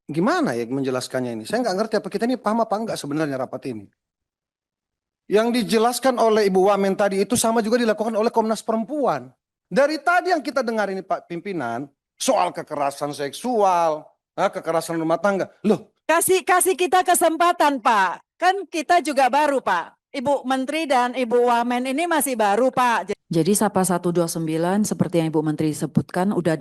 Gimana ya menjelaskannya ini? Saya nggak ngerti apa kita ini paham apa enggak sebenarnya rapat ini. Yang dijelaskan oleh Ibu Wamen tadi itu sama juga dilakukan oleh Komnas Perempuan. Dari tadi yang kita dengar ini Pak Pimpinan, soal kekerasan seksual, kekerasan rumah tangga. Loh, Kasih kasih kita kesempatan, Pak. Kan kita juga baru, Pak. Ibu Menteri dan Ibu Wamen ini masih baru, Pak. Jadi Sapa 129 seperti yang Ibu Menteri sebutkan udah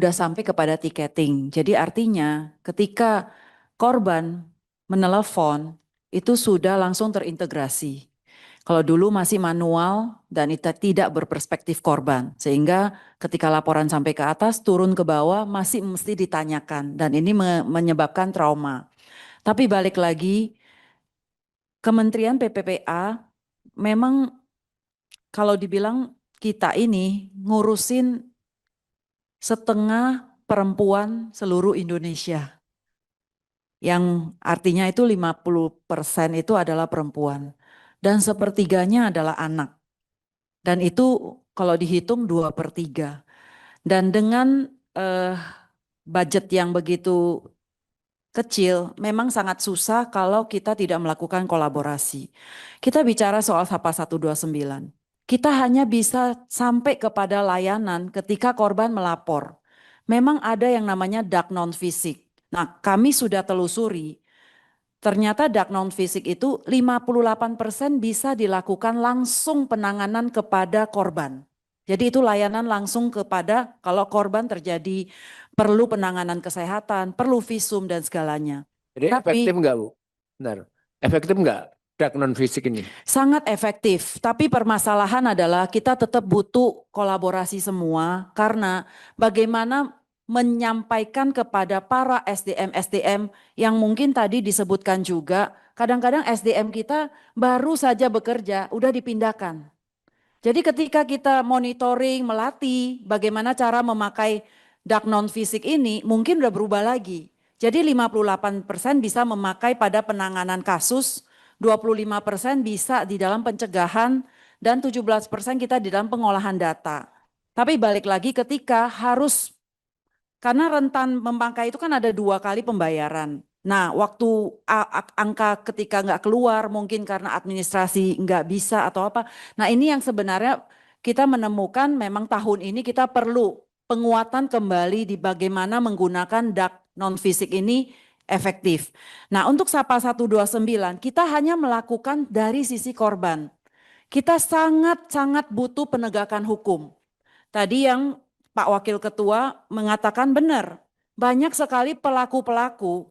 sampai kepada tiketing. Jadi artinya ketika korban menelepon itu sudah langsung terintegrasi. Kalau dulu masih manual dan itu tidak berperspektif korban, sehingga ketika laporan sampai ke atas turun ke bawah masih mesti ditanyakan dan ini menyebabkan trauma. Tapi balik lagi, Kementerian PPPA memang kalau dibilang kita ini ngurusin setengah perempuan seluruh Indonesia. Yang artinya itu 50% itu adalah perempuan. Dan sepertiganya adalah anak. Dan itu kalau dihitung 2/3. Dan dengan budget yang begitu kecil, memang sangat susah kalau kita tidak melakukan kolaborasi. Kita bicara soal Sapa 129. Kita hanya bisa sampai kepada layanan ketika korban melapor. Memang ada yang namanya dak non fisik. Nah, kami sudah telusuri. Ternyata dak non fisik itu 58% bisa dilakukan langsung penanganan kepada korban. Jadi itu layanan langsung kepada kalau korban terjadi perlu penanganan kesehatan, perlu visum dan segalanya. Jadi efektif enggak, Bu? Benar. Efektif enggak dak non fisik ini? Sangat efektif, tapi permasalahan adalah kita tetap butuh kolaborasi semua karena bagaimana menyampaikan kepada para SDM-SDM yang mungkin tadi disebutkan juga, kadang-kadang SDM kita baru saja bekerja, udah dipindahkan. Jadi ketika kita monitoring, melatih bagaimana cara memakai dak non fisik ini, mungkin udah berubah lagi. Jadi 58% bisa memakai pada penanganan kasus, 25% bisa di dalam pencegahan, dan 17% kita di dalam pengolahan data. Tapi balik lagi ketika harus, karena rentan memakai itu kan ada 2 kali pembayaran. Nah, waktu angka ketika nggak keluar mungkin karena administrasi nggak bisa atau apa. Nah, ini yang sebenarnya kita menemukan memang tahun ini kita perlu penguatan kembali di bagaimana menggunakan dak non fisik ini efektif. Nah, untuk Sapa 129 kita hanya melakukan dari sisi korban. Kita sangat-sangat butuh penegakan hukum. Tadi yang Pak Wakil Ketua mengatakan benar, banyak sekali pelaku-pelaku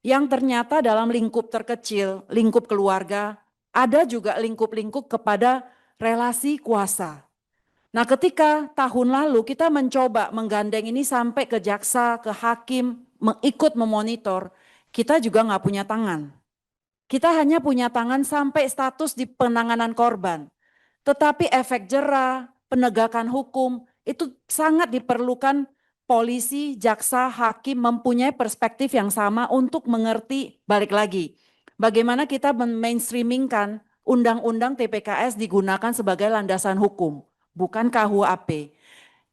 yang ternyata dalam lingkup terkecil, lingkup keluarga, ada juga lingkup-lingkup kepada relasi kuasa. Nah, ketika tahun lalu kita mencoba menggandeng ini sampai ke jaksa, ke hakim, ikut memonitor, kita juga nggak punya tangan. Kita hanya punya tangan sampai status di penanganan korban. Tetapi efek jera, penegakan hukum, itu sangat diperlukan polisi, jaksa, hakim mempunyai perspektif yang sama untuk mengerti, balik lagi, bagaimana kita mainstreamingkan undang-undang TPKS digunakan sebagai landasan hukum, bukan KUHP.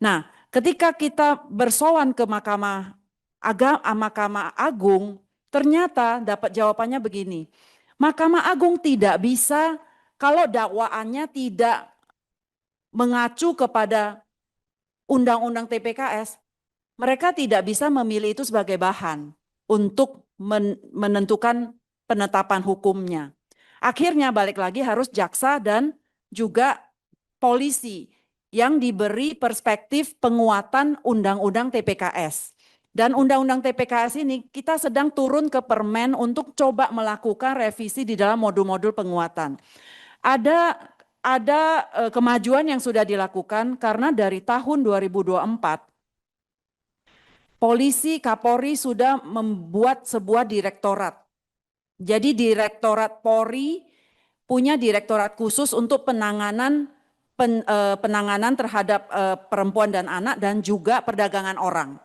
Nah, ketika kita bersowan ke Mahkamah Agung, ternyata dapat jawabannya begini, Mahkamah Agung tidak bisa kalau dakwaannya tidak mengacu kepada undang-undang TPKS, mereka tidak bisa memilih itu sebagai bahan untuk menentukan penetapan hukumnya. Akhirnya balik lagi harus jaksa dan juga polisi yang diberi perspektif penguatan undang-undang TPKS. Dan undang-undang TPKS ini kita sedang turun ke Permen untuk coba melakukan revisi di dalam modul-modul penguatan. Ada kemajuan yang sudah dilakukan karena dari tahun 2024 polisi Kapolri sudah membuat sebuah direktorat. Jadi Direktorat Polri punya direktorat khusus untuk penanganan terhadap perempuan dan anak dan juga perdagangan orang.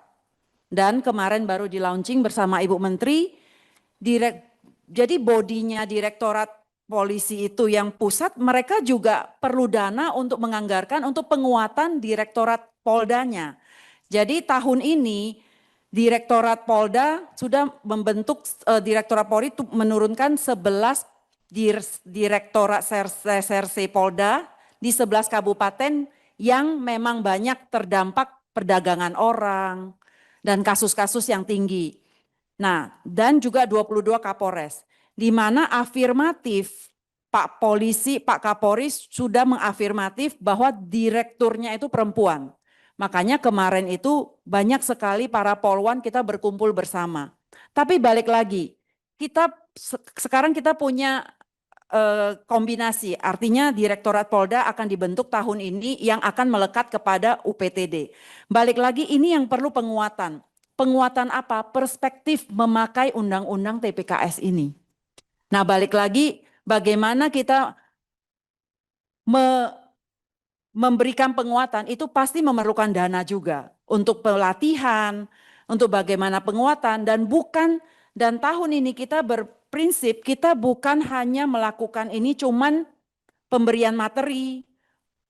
Dan kemarin baru di launching bersama Ibu Menteri, jadi bodinya Direktorat Polisi itu yang pusat, mereka juga perlu dana untuk menganggarkan untuk penguatan Direktorat Poldanya. Jadi tahun ini Direktorat Polda sudah membentuk, Direktorat Polri menurunkan 11 Direktorat Serse Polda di 11 kabupaten yang memang banyak terdampak perdagangan orang dan kasus-kasus yang tinggi. Nah, dan juga 22 Kapolres, di mana afirmatif Pak Polisi, Pak Kapolri sudah mengafirmatif bahwa direkturnya itu perempuan. Makanya kemarin itu banyak sekali para polwan kita berkumpul bersama. Tapi balik lagi, sekarang kita punya kombinasi, artinya Direktorat Polda akan dibentuk tahun ini yang akan melekat kepada UPTD. Balik lagi, ini yang perlu penguatan. Penguatan apa? Perspektif memakai undang-undang TPKS ini. Nah, balik lagi, bagaimana kita memberikan penguatan itu pasti memerlukan dana juga untuk pelatihan, untuk bagaimana penguatan, dan tahun ini kita berprinsip kita bukan hanya melakukan ini cuman pemberian materi,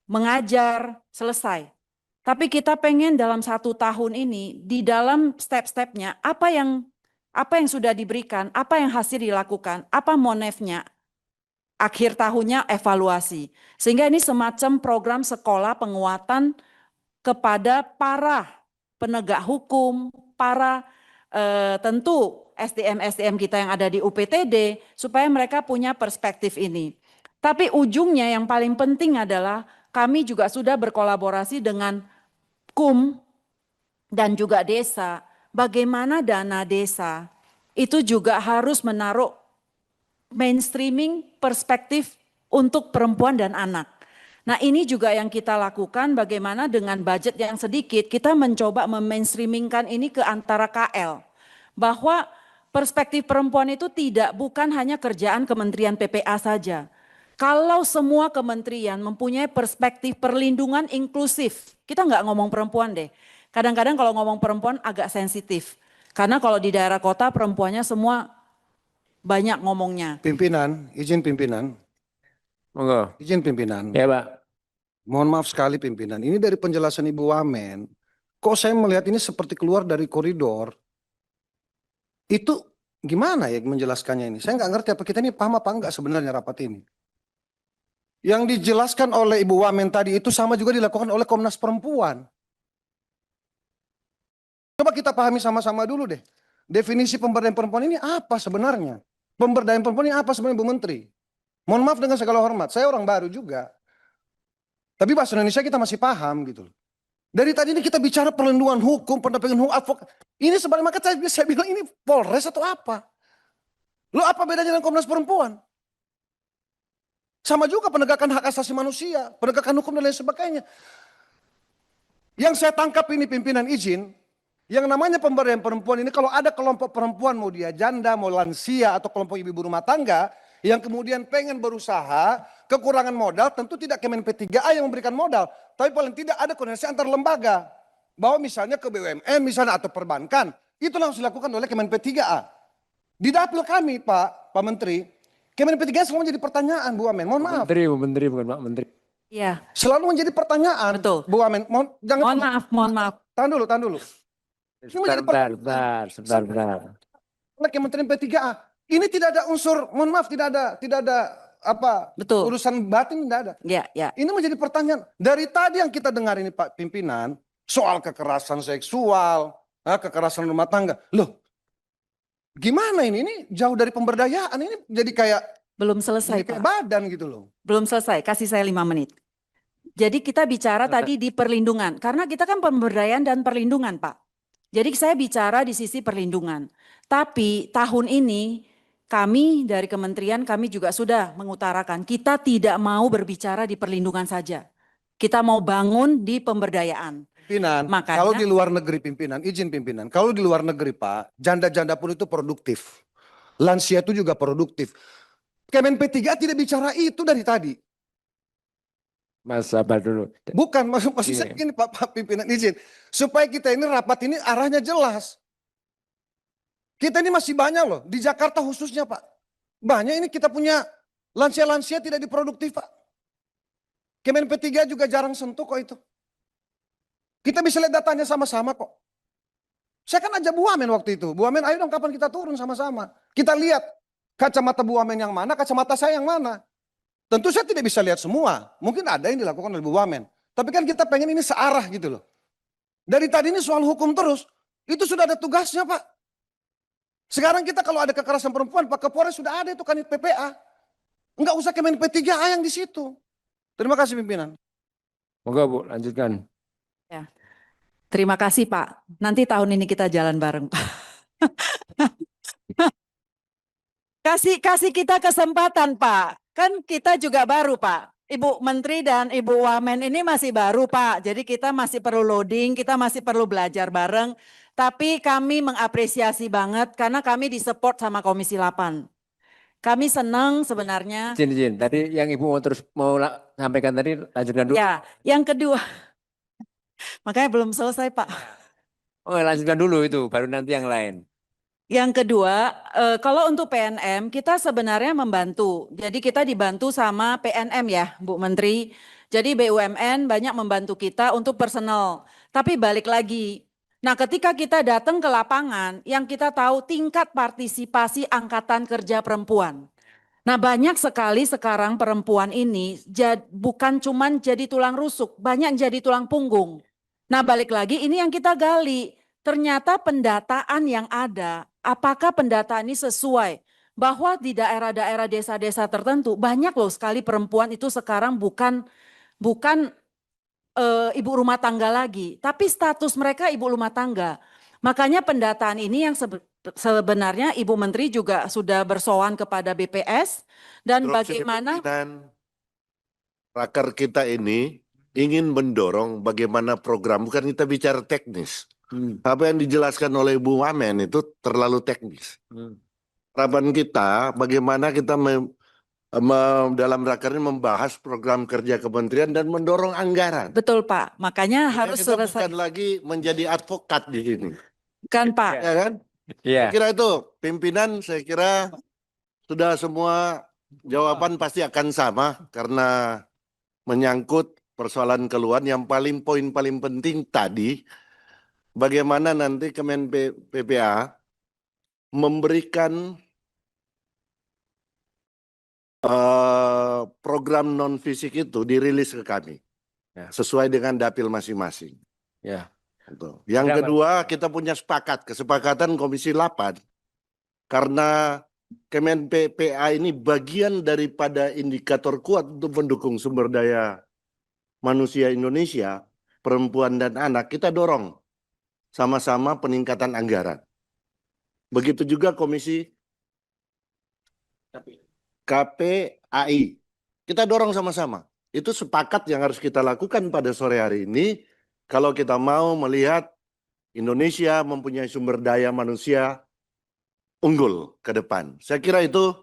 mengajar, selesai. Tapi kita pengen dalam 1 tahun ini di dalam step-stepnya apa yang sudah diberikan, apa yang hasil dilakukan, apa monefnya. Akhir tahunnya evaluasi. Sehingga ini semacam program sekolah penguatan kepada para penegak hukum, para tentu SDM-SDM kita yang ada di UPTD, supaya mereka punya perspektif ini. Tapi ujungnya yang paling penting adalah kami juga sudah berkolaborasi dengan KUM dan juga desa. Bagaimana dana desa itu juga harus menaruh mainstreaming perspektif untuk perempuan dan anak. Nah, ini juga yang kita lakukan, bagaimana dengan budget yang sedikit kita mencoba memainstreamingkan ini ke antara KL. Bahwa perspektif perempuan itu bukan hanya kerjaan Kementerian PPA saja. Kalau semua kementerian mempunyai perspektif perlindungan inklusif, kita nggak ngomong perempuan deh. Kadang-kadang kalau ngomong perempuan agak sensitif. Karena kalau di daerah kota perempuannya semua banyak ngomongnya. Pimpinan, izin pimpinan. Monggo. Izin pimpinan. Ya, Pak. Mohon maaf sekali pimpinan. Ini dari penjelasan Ibu Wamen. Kok saya melihat ini seperti keluar dari koridor. Itu gimana ya menjelaskannya ini? Saya nggak ngerti apa kita ini paham apa enggak sebenarnya rapat ini. Yang dijelaskan oleh Ibu Wamen tadi itu sama juga dilakukan oleh Komnas Perempuan. Coba kita pahami sama-sama dulu deh. Definisi pemberdayaan perempuan ini apa sebenarnya? Pemberdayaan perempuan ini apa sebenarnya Bu Menteri? Mohon maaf dengan segala hormat, saya orang baru juga. Tapi bahasa Indonesia kita masih paham gitu. Dari tadi ini kita bicara perlindungan hukum, pendampingan hukum, advokat. Ini sebenarnya maka saya bilang ini Polres atau apa? Lo apa bedanya dengan Komnas Perempuan? Sama juga penegakan hak asasi manusia, penegakan hukum dan lain sebagainya. Yang saya tangkap ini pimpinan izin, yang namanya pemberdayaan perempuan ini kalau ada kelompok perempuan mau dia janda, mau lansia atau kelompok ibu rumah tangga yang kemudian pengen berusaha, kekurangan modal, tentu tidak Kemen P3A yang memberikan modal, tapi paling tidak ada koordinasi antar lembaga. Bahwa misalnya ke BUMN misalnya atau perbankan, itu langsung dilakukan oleh Kemen P3A. Di dapil kami Pak Menteri, Kemen P3A selalu menjadi pertanyaan Bu Wamen, mohon maaf. Bu Menteri bukan Pak Menteri. Iya. Selalu menjadi pertanyaan. Betul. Bu Wamen, Mohon maaf. Tahan dulu. Sebentar. Oleh Kementerian P3A. Ini tidak ada unsur, mohon maaf, tidak ada apa Betul. urusan batin, tidak ada. Ya. Ini menjadi pertanyaan. Dari tadi yang kita dengar ini Pak Pimpinan, soal kekerasan seksual, kekerasan rumah tangga. Loh, gimana ini? Ini jauh dari pemberdayaan, ini jadi kayak Belum selesai, kayak Pak. badan gitu loh. Belum selesai, kasih saya 5 menit. Jadi kita bicara tadi di perlindungan, karena kita kan pemberdayaan dan perlindungan, Pak. Jadi saya bicara di sisi perlindungan. Tapi tahun ini kami dari kementerian kami juga sudah mengutarakan kita tidak mau berbicara di perlindungan saja. Kita mau bangun di pemberdayaan. Pimpinan, Makanya, kalau di luar negeri pimpinan, izin pimpinan, kalau di luar negeri Pak, janda-janda pun itu produktif. Lansia itu juga produktif. Kemen P3 tidak bicara itu dari tadi. Mas sabar dulu. Bukan, maksud saya gini Pak Pimpinan izin. Supaya kita ini rapat ini arahnya jelas. Kita ini masih banyak loh, di Jakarta khususnya Pak. Banyak ini kita punya lansia-lansia tidak diproduktif Pak. Kemen P3 juga jarang sentuh kok itu. Kita bisa lihat datanya sama-sama kok. Saya kan ajak Bu Wamen waktu itu. Bu Wamen, ayo dong kapan kita turun sama-sama. Kita lihat kacamata Bu Wamen yang mana, kacamata saya yang mana. Tentu saya tidak bisa lihat semua. Mungkin ada yang dilakukan oleh Bu Wamen. Tapi kan kita pengen ini searah gitu loh. Dari tadi ini soal hukum terus. Itu sudah ada tugasnya Pak. Sekarang kita kalau ada kekerasan perempuan, Pak Kapolres sudah ada itu Kanit PPA. Enggak usah Kemen P3A yang di situ. Terima kasih pimpinan. Moga Bu, lanjutkan. Terima kasih Pak. Nanti tahun ini kita jalan bareng Pak. Kasih kita kesempatan Pak. Kan kita juga baru Pak. Ibu Menteri dan Ibu Wamen ini masih baru Pak. Jadi kita masih perlu loading, kita masih perlu belajar bareng. Tapi kami mengapresiasi banget karena kami disupport sama Komisi 8. Kami senang sebenarnya. Izin. Tadi yang Ibu mau sampaikan tadi, lanjutkan dulu. Ya, yang kedua. Makanya belum selesai Pak. Oh, lanjutkan dulu itu, baru nanti yang lain. Yang kedua, kalau untuk PNM kita sebenarnya membantu. Jadi kita dibantu sama PNM ya Bu Menteri. Jadi BUMN banyak membantu kita untuk personal. Tapi balik lagi, nah ketika kita datang ke lapangan, yang kita tahu tingkat partisipasi angkatan kerja perempuan. Nah banyak sekali sekarang perempuan ini bukan cuman jadi tulang rusuk, banyak jadi tulang punggung. Nah balik lagi ini yang kita gali, ternyata pendataan yang ada, apakah pendataan ini sesuai? Bahwa di daerah-daerah desa-desa tertentu banyak loh sekali perempuan itu sekarang bukan ibu rumah tangga lagi, tapi status mereka ibu rumah tangga. Makanya pendataan ini yang sebenarnya Ibu Menteri juga sudah bersowan kepada BPS dan bagaimana raker kita ini ingin mendorong bagaimana program, bukan kita bicara teknis. Apa yang dijelaskan oleh Bu Wamen itu terlalu teknis. Harapan kita bagaimana kita dalam raker ini membahas program kerja kementerian dan mendorong anggaran. Betul Pak, makanya harus kita selesai. bukan lagi menjadi advokat di sini. Kan Pak. Ya kan? Iya. Saya kira itu pimpinan, saya kira sudah semua jawaban pasti akan sama karena menyangkut persoalan keluhan. Yang poin paling penting tadi bagaimana nanti Kemen PPA memberikan program non fisik itu dirilis ke kami sesuai dengan dapil masing-masing. Ya. Yang kedua kita punya kesepakatan Komisi 8 karena Kemen PPA ini bagian daripada indikator kuat untuk mendukung sumber daya manusia Indonesia, perempuan dan anak, kita dorong sama-sama peningkatan anggaran. Begitu juga Komisi KPAI, kita dorong sama-sama. Itu sepakat yang harus kita lakukan pada sore hari ini kalau kita mau melihat Indonesia mempunyai sumber daya manusia unggul ke depan. Saya kira itu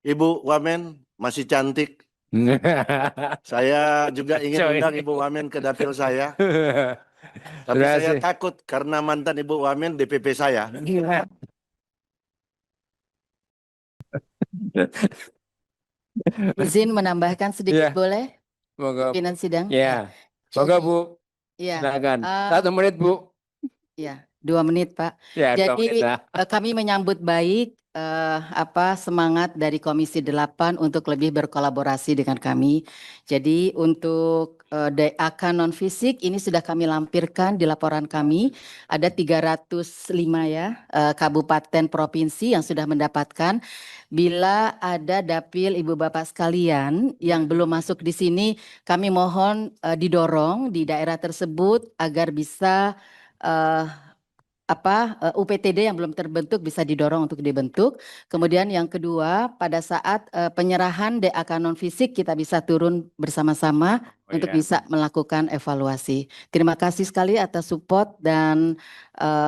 Ibu Wamen masih cantik. Saya juga ingin undang Ibu Wamen ke dapil saya. Tapi saya takut karena mantan Ibu Wamen DPP saya. Izin menambahkan sedikit boleh? Moga. Pimpinan sidang. Ya. Moga Bu. Ya. Silakan. 1 menit Bu. Ya, 2 menit Pak. Ya, Jadi kami menyambut baik semangat dari Komisi 8 untuk lebih berkolaborasi dengan kami. Jadi untuk DAK non fisik ini sudah kami lampirkan di laporan kami. Ada 305 ya kabupaten provinsi yang sudah mendapatkan. Bila ada dapil ibu bapak sekalian yang belum masuk di sini, kami mohon didorong di daerah tersebut agar bisa UPTD yang belum terbentuk bisa didorong untuk dibentuk. Kemudian yang kedua, pada saat penyerahan DAK non fisik kita bisa turun bersama-sama untuk bisa melakukan evaluasi. Terima kasih sekali atas support dan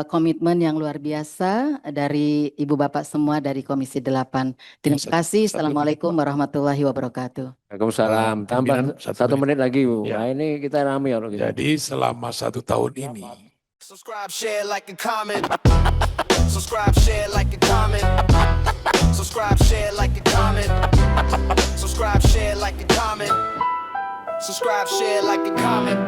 komitmen yang luar biasa dari Ibu Bapak semua dari Komisi 8. Terima kasih. Assalamualaikum warahmatullahi wabarakatuh. Waalaikumsalam. Tambah 1 menit lagi Bu. Ya. Nah ini kita rame ya. Jadi selama 1 tahun ini Subscribe, share, like, and comment. Subscribe, share, like, and comment. Subscribe, share, like, and comment. Subscribe, share, like, and comment. Subscribe, share, like, and comment.